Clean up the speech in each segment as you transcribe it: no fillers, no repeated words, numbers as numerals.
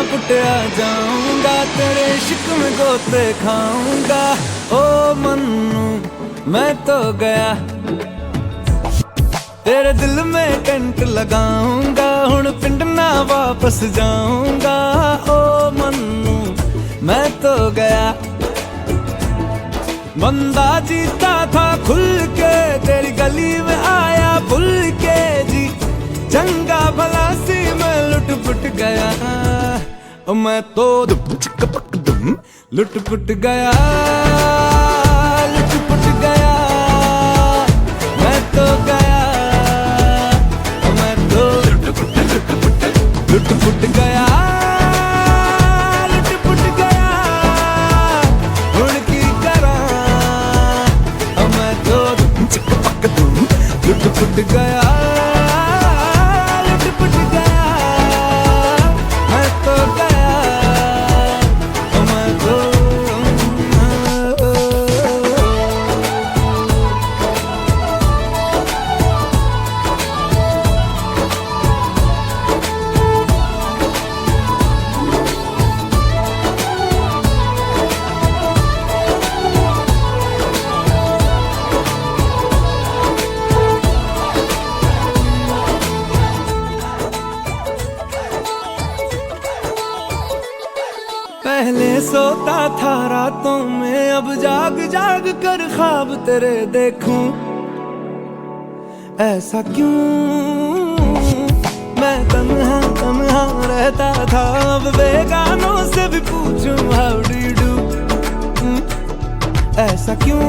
पुटिया जाऊंगा, तेरे इश्क में गोते खाऊंगा। ओ मन्नू मैं तो गया, तेरे दिल में टेंट लगाऊंगा, हुण पिंड ना वापस जाऊंगा। ओ मन्नू मैं तो गया, बंदा जीता था खुल के, तेरी गली में आया भूल के जी। चंगा भला सी मैं लुट पुट गया, मैं तो लुट पुट गया, लुट पुट गया। मैं तो गया, मैं तो लुट पुट गया, लुट पुट गया। हुण की करा, मैं तो लुट पुट गया, लुट पुट गया। मैं तो गया, मैं तो पहले सोता था रातों में, अब जाग जाग कर ख्वाब तेरे देखूं। ऐसा क्यों मैं तन्हा तन्हा रहता था, अब बेगानों से भी पूछूं हाउ डू यू डू। ऐसा क्यों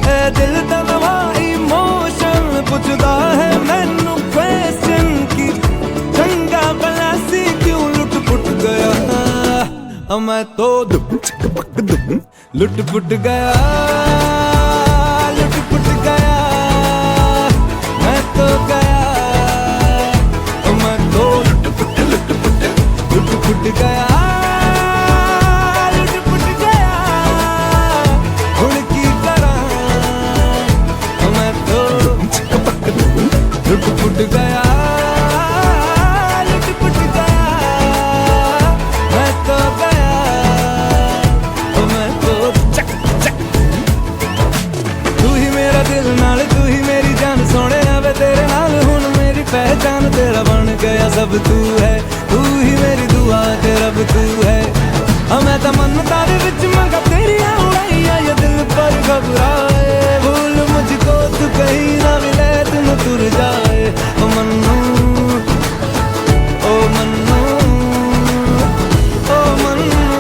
ए दिल तनवा इमोशन पुछदा है मैनू क्वेश्चन की। चंगा भला सी क्यों लुट पुट गया, मैं तो लुट पुट गया, लुट पुट गया। मैं तो गया, मैं तो लुट पुट गया, लुट पुट गया। हुण की करा, मैं तो लुट पुट गया, लुट पुट गया। मैं तो गया, मैं तो तू ही मेरा दिल नाल, तू ही मेरी जान सोने। वे तेरे नाल हुण मेरी पहचान, तेरा बन गया सब तू है। तू ही मेरी दुआ ते रब तू है। मैं तो मन्नतां दे विच मंगा तेरियां उड़ाइयां, ये दिल पर घबराए। भूल मुझको तू कहीं ना मिले, तुम तुर जाए। ओ मन्नू, ओ मन्नू, ओ मन्नू।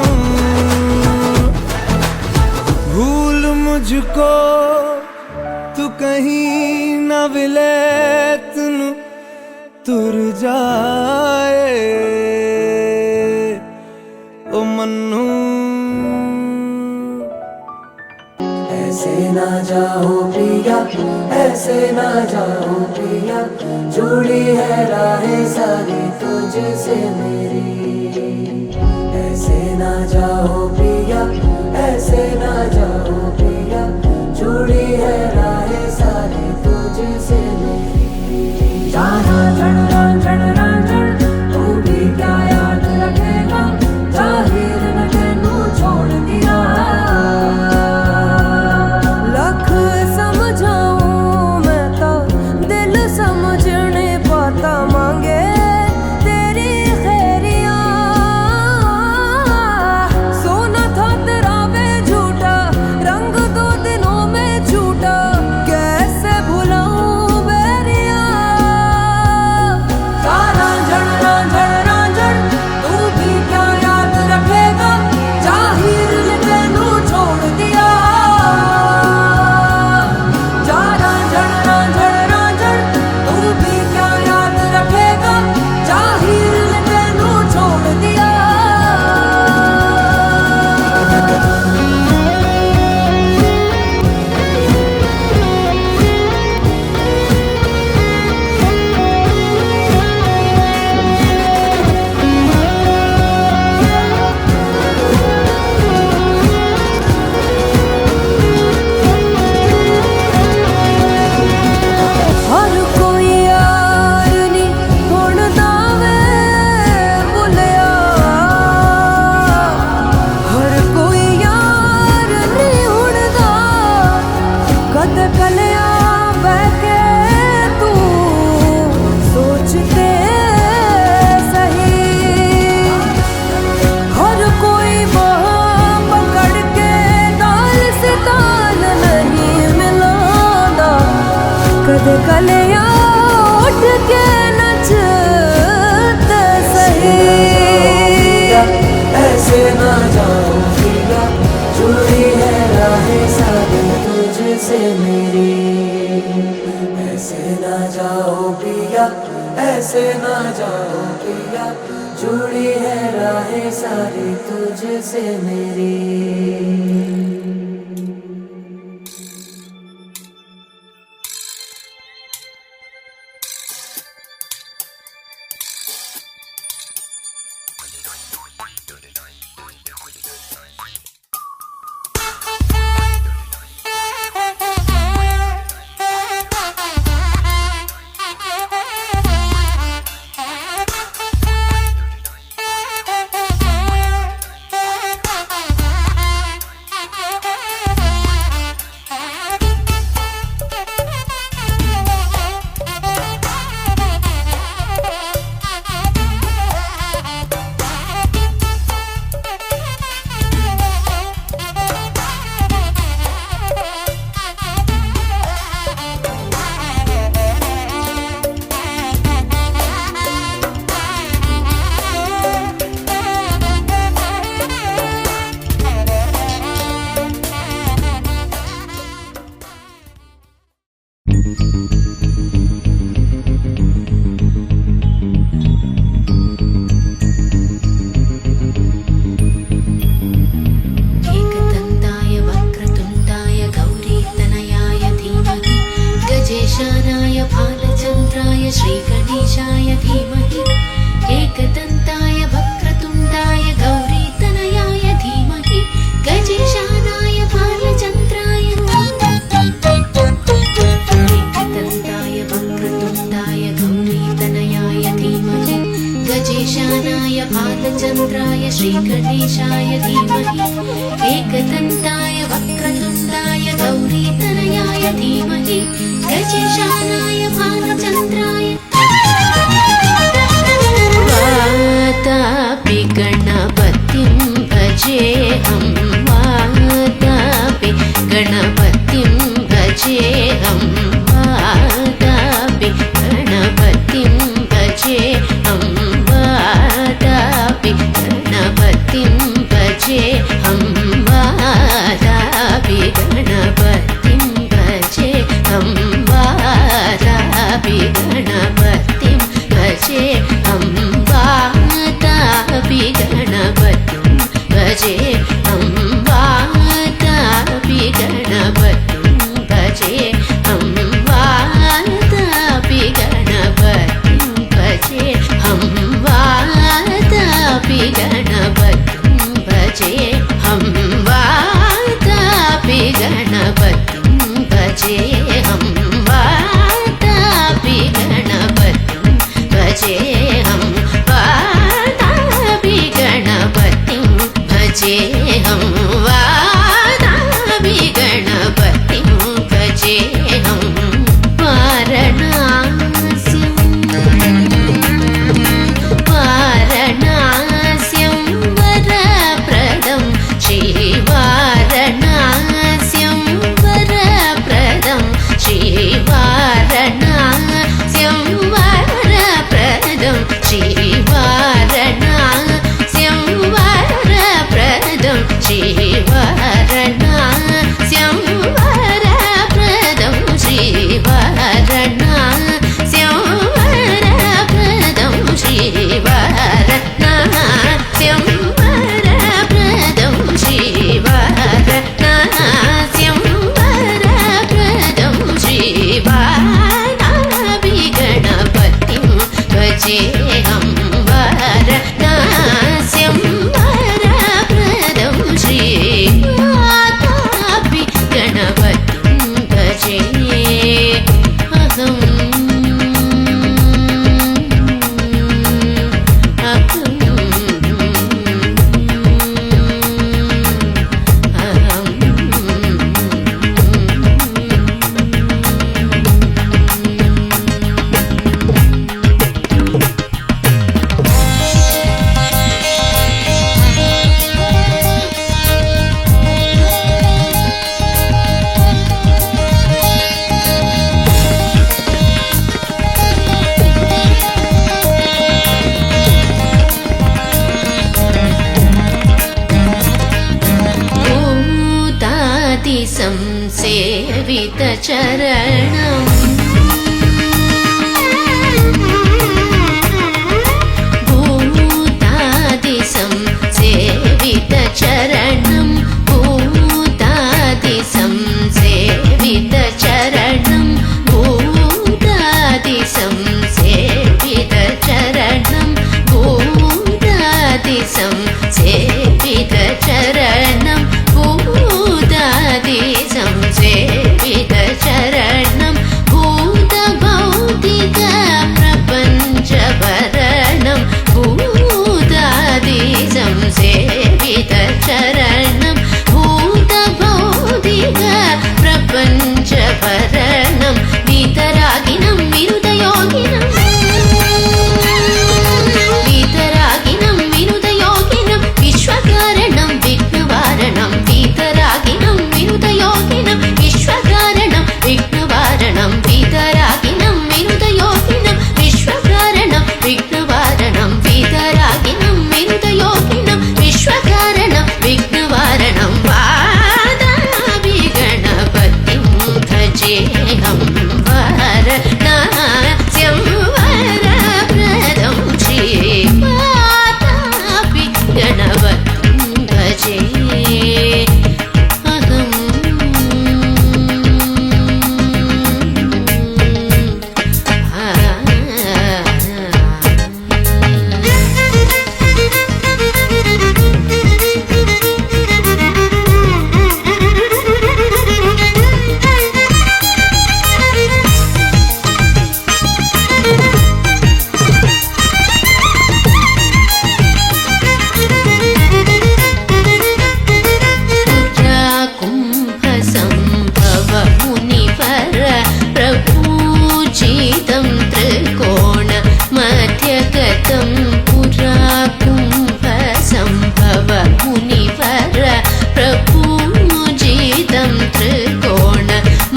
भूल मुझको तू कहीं ना मिले, तुम तुर जाए। ओ मन्नू, ऐसे ना जाओ प्रिया, ऐसे ना जाओ प्रिया, जुड़ी है राहें सारी तुझसे मेरी। ऐसे ना जाओ प्रिया, ऐसे ना जाओ प्रिया, जुड़ी है राहें सारी तुझसे मेरी। जाना जन जन जन, तू भी क्या याद रखेगा, जाहिर न तेनू छोड़ दिया। लख समझाऊं मैं तो दिल समझने पाता, मांगे तेरी खैरिया। सोना कदे कलियां उठ के नचते सही। ऐसे ना जाओ पिया, जुड़ी है राहें सारी तुझसे मेरी। ऐसे ना जाओ पिया, ऐसे ना जाओ पिया, जुड़ी है राहें सारी तुझसे मेरी। भालचन्द्राय श्रीगणेशाय धीमहि एकदन्ताय वक्रतुण्डाय गौरीतनयाय धीमहि गजेशानाय भालचन्द्राय वातापि गणपतिं भजेऽहं वातापि गणपतिं भजेऽहं वातापि गणपतिं भजेऽहं वातापि गणपतिं भजेऽहं वातापि गणपतिं भजेऽहं वातापि गणपतिं संसेवितचरणम् भूतादिसंसेवितचरणं भूतादिसंसेवितचरणं भूतादिसंसेवितचरणं भूतादिसंसेवितचरणं भूतादिसंसेवितचरणं भूतभौतिकप्रपञ्चभरणं भूतादिसंसेवितचरणं भूतभौतिकप्रपञ्चभरणं वीतरागिनं विरुदयोगिनं वीतरागिनं विरुदयोगिनं विश्वकारणं विघ्नवारणं वीतरागिनं विरुदयोगिनं विश्वकारणं विघ्नवारणं वीतरागिनं विरुदयोगिनं विश्वकारणं विघ्नवारणं वीतरागिनं विरुदयोगिनं विश्वकारणं विघ्नवारणं वादाभिगणपतिं भजेऽहं वरनास्यं वरप्रदं श्रीवादापि गणपतिं भजे पूजितं त्रिकोण मध्यगतं पुरा कुम्भसम्भव मुनिवर प्रपूजितं त्रिकोण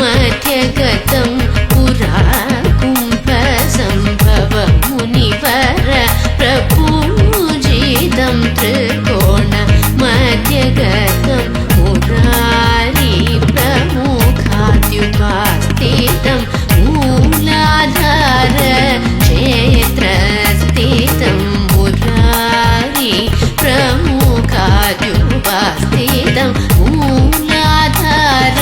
मध्यगतं पुरा कुम्भसम्भव मुनिवर प्रपूजितं त्रिकोण मध्यगतं मुरारी प्रमुखाद्युपास्थितं मूलाधार क्षेत्रस्थितं मुरारी प्रमुखाद्युपास्थितं मूलाधार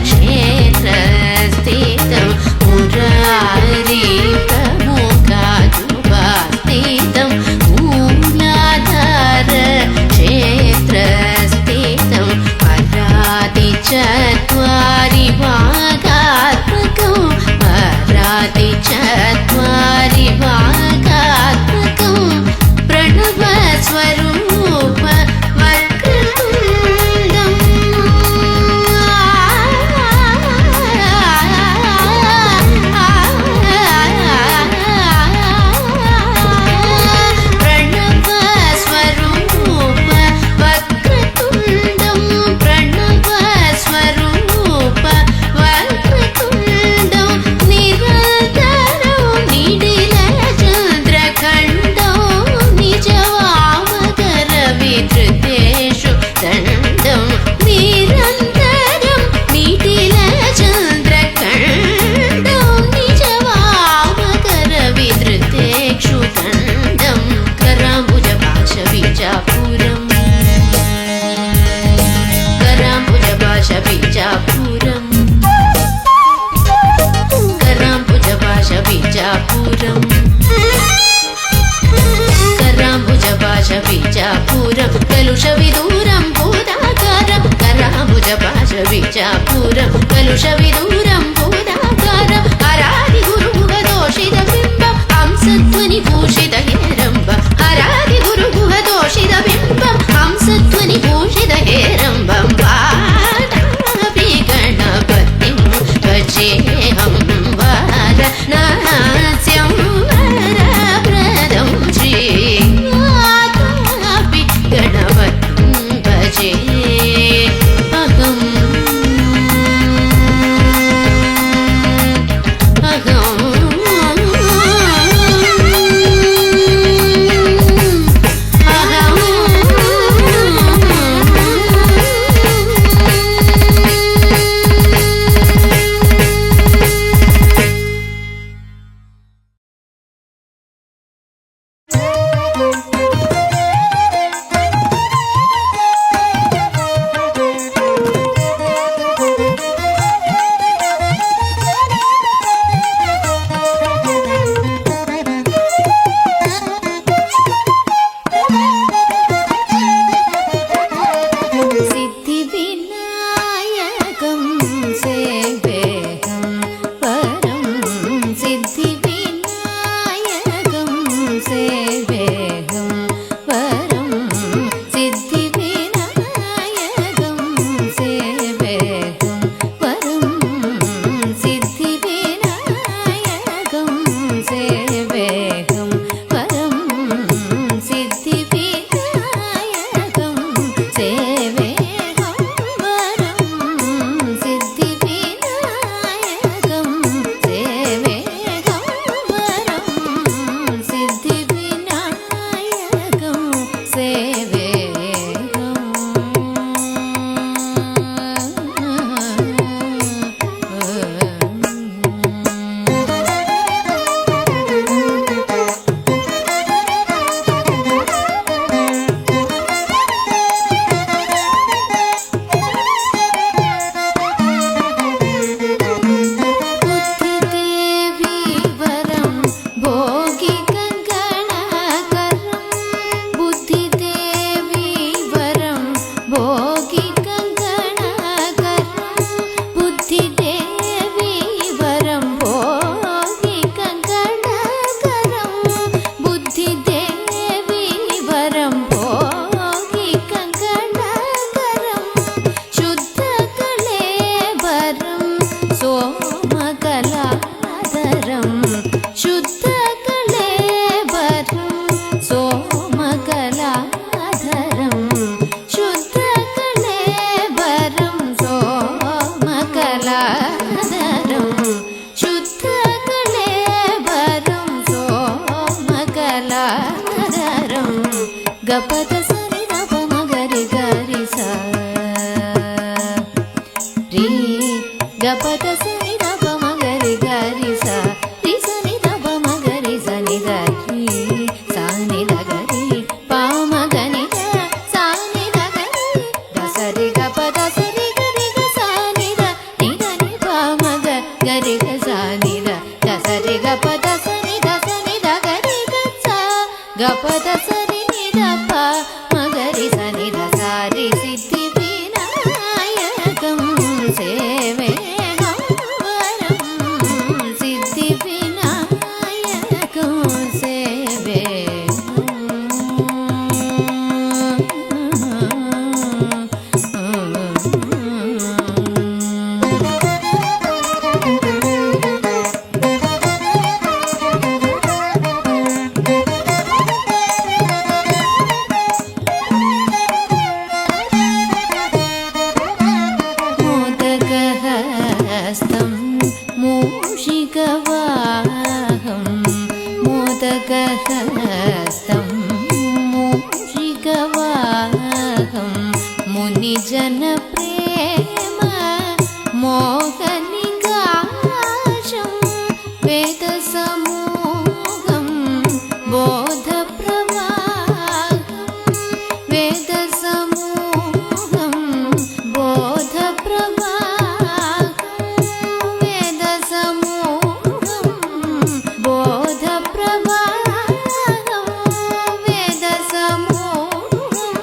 क्षेत्रस्थितं मुरारी प्रमुखाद्युपास्थितं मूलाधार क्षेत्रस्थितं परादिचत्वारि वागात्मकं परादिचत्वारि वागात्मकं प्रणवस्वरूप वक्रतुण्डं प्रणवस्वरूप वक्रतुण्डं प्रणवस्वरूप वक्रतुण्डं निरन्तरं निडिलचन्द्रखण्डं निजवामकरविधृतेषु दण्डं निरन्तरं निडिलचन्द्रखण्डं निजवामकरविधृतेषु दण्डं कराम्बुजपाशबीजापुरम् कराम्बुजपाशबीजापुरम् कराम्बुजपाशबीजापुरम् कराम्बुजपाशबीजापुरं कलुषविदूरं भूताकारं कराम्बुजपाशबीजापुरं कलुषविदूरं भूताकारं हरादिगुरुगुहदोषितबिम्बं हंसध्वनिभूषितहेरम्बं हरादिगुरुगुहदोषितबिम्बं हंसध्वनिभूषितहेरम्बं वादापि गणपतिं भजेऽहं वरनास्यं वरप्रदं श्रीवादापि गणपतिं भजे अहम् గపద సని దప మగరి గరి సా రి గపద సని దప మగరి గరి సా రి సని దప మగరి సని దరి సాని దగరి పా మగని ద సాని దగరి దసరి గపద సరి గరి గ సాని ద ని ద ని పా మగ గరి గ సాని ద దసరి గపద సని ద సని దగరి గ సా గపద సరి ని ద పా మగరి సని ద సారి సిద్ధి వినాయకం సేవేహం వరం సిద్ధి వినాయకం मोदकहस्तं मूषिकवाहं मोदकहस्तं मूषिकवाहं मुनिजनप्रेम मोहनिकाशं वेदसमूहं बोधप्रवाहं वेदसमूहं बोधप्रवाहं वेदसमूहं बोधप्रवाहं वेदसमूहं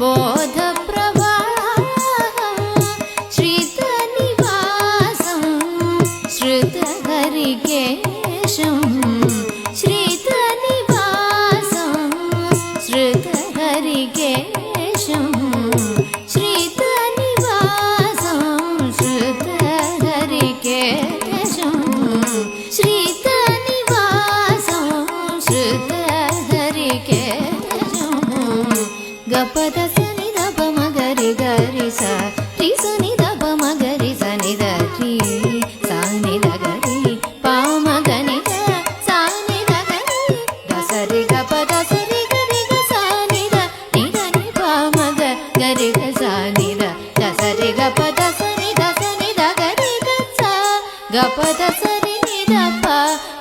बोधप्रवाहं श्रितनिवासं श्रुतहरिकेशं श्रितनिवासं श्रुतहरिकेशं श्रितनिवासं श्रुतहरिकेशं श्रितनिवासं श्रुतहरिकेशं गपद सनि दप मगरि गरि सा रि सनि दप मगरि सनि द रि सानि दगरि पा मगनि द सानि दगरि दसरि गपद सरि गरि ग सानि द नि द नि पा मग गरि ग सानि द दसरि गपद सरि द सनि दगरि ग सा गपद सरि नि द पा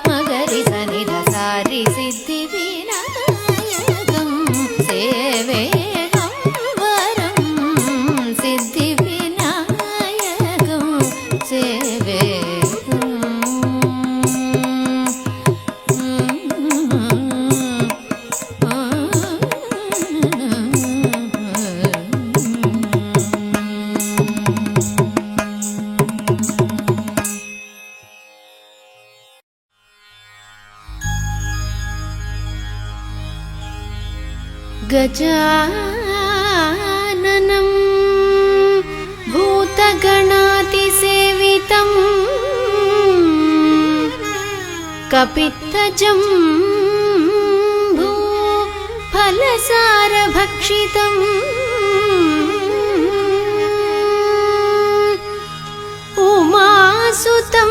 मगरि सनि द सारि सिद्धि विनायकं सेवेहं वरं सिद्धि विनायकं सेवेहं गजाननं भूतगणातिसेवितं कपित्थजम्बू फलसारभक्षितम् उमासुतं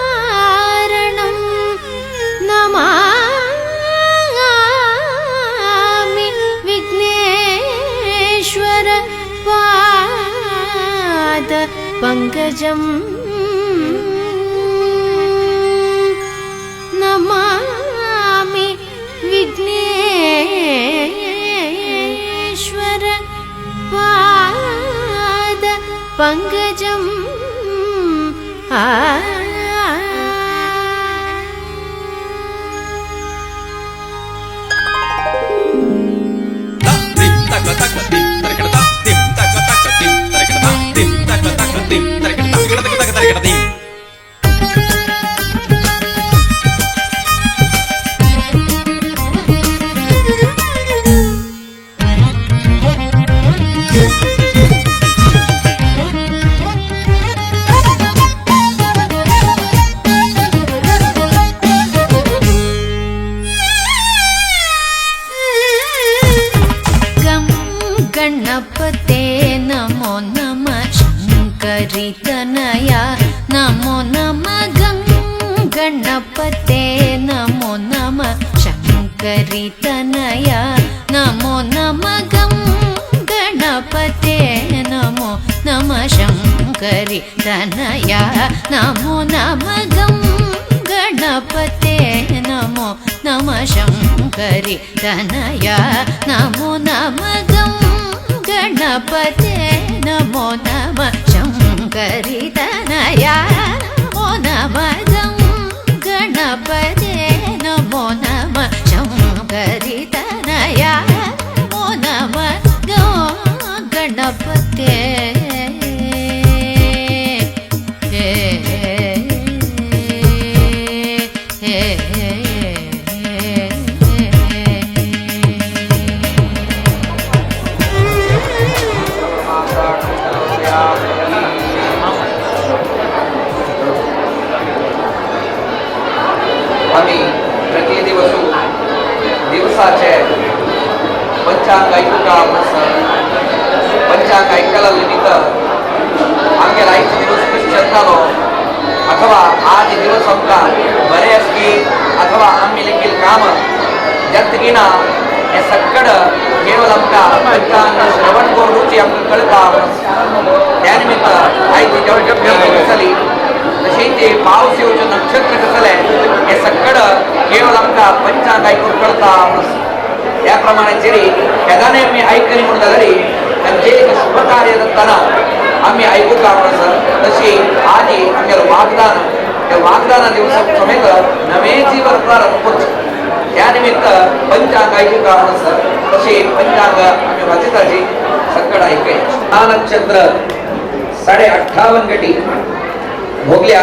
शोकविनाशकारणं नमामि विघ्नेश्वर पाद पंकजं नमामि विघ्नेश्वर पाद पंकजं शङ्करि तनया नमो नमः गं गणपते नमो नमः शङ्करि तनया नमो नमः गं गणपते नमो नमः शङ्करि तनया नमो नमः गं गणपते नमो नमः शङ्करि तनया नमो नमः गं गणपते नमो नमः शङ्करि तनया नमो नमः गं गणपते आम्ही प्रति दिवसाचे पंचांग ऐकूका पंचांग ऐकायला निमित्त आमगे आयचे दिवस कशे चलतालो अथवा आज दिवस आमकां बरे आसली अथवा आमी लेगीत काम जतगिना हे सगळं केवळ आमकां पंचांग श्रवण करूनच आमकां कळटा त्या निमित्त आयची जेवण जाली तशीच पावस येवचे नक्षत्र कसले हे सगळं केवळ आमकां पंचांग आयकून कळटा त्याप्रमाणे जरी केदारने आमी आयकली म्हणून जाल्यार तांचे एक शुभ कार्य जाताना आमी आयकूंक सर तशी आज आमगेलें वागदान त्या वागदाना दिवसा समेत नवे जीवन प्रारंभ करचें त्या निमित्त पंचांग आयकूंक सर तशी पंचांग आमी वाचिताची सगळं आयकय नक्षत्र 58.5 गटी भोगल्या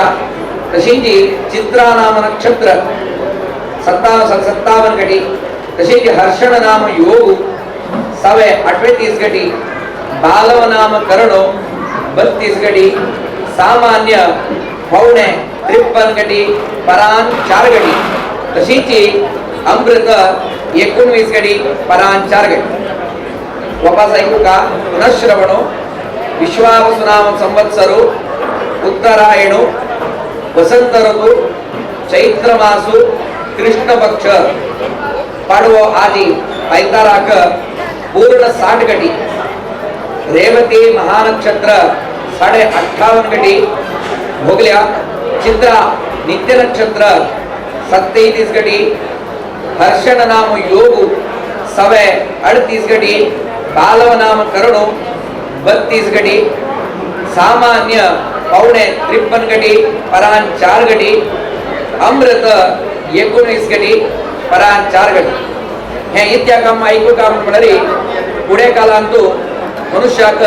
तशीच चित्रा नाम नक्षत्र 57 गटी तशीच हर्षण नाम योग 38 गटी बालव नाम करणो 32 गटी सामान्य पौणे 53 गटी परान 4 गटी तशीच अमृत 19 गटी परान 4 गटी वापस ऐकू का पुनश्रवणो विश्वावसु नाम संवत्सरो उत्तरायणो वसंत ऋतु चैत्र मासु कृष्ण पक्ष पाडवो आदि आयताराक पूर्ण 60 गटी रेवती महानक्षत्र 58.5 गटी भोगल्या चित्रा नित्य नक्षत्र 37 गटी हर्षण नाम योग 38 गटी बालव नाम करणो 32 गटी सामान्य पौणे 53 गटी परान 4 गटी अमृत 19 गटी परान 4 गटी हे इत्या काम ऐकू काम म्हणरी पुढे कालांतू मनुष्याक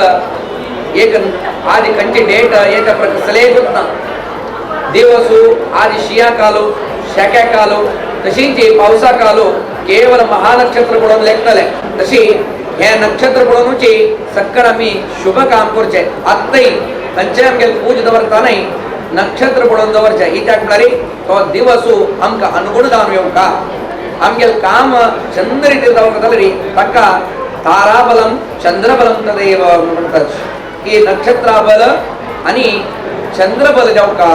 एक आदि खंयची डेट एका प्रसले ना दिवसू आदि शिया कालो शेक्या कालो तशीच पावसा कालो केवळ महानक्षत्र पडून लेखतले तशी हे नक्षत्र पडूनच सक्कड आमी शुभ काम करचे आत्ताय खंयचे आमगेले पूज दवरतानाय नक्षत्र पडून दवरचे इत्याक म्हळ्यार तो दिवसू आमकां अनुगुण जावन येवका आमगेले काम चंद रितीन जावंक जाल्यार ताका ताराबलम चंद्रबलम तदेव म्हणटात की नक्षत्राबल आनी चंद्रबल जावका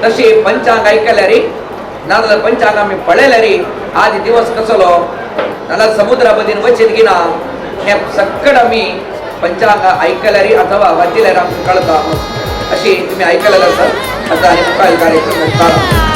तशी पंचांग ऐकल्यार नाजाल्यार पंचांग आमी पळयल्यार आज दिवस कसलो नाजाल्यार समुद्रा मदीन वचीत गिना हे सक्कड आमी पंचांग ऐकल्यार अथवा वाचिल्यार आमकां कळटा अशी तुम्ही ऐकलेलं सर आता आणि मुखाल कार्यक्रम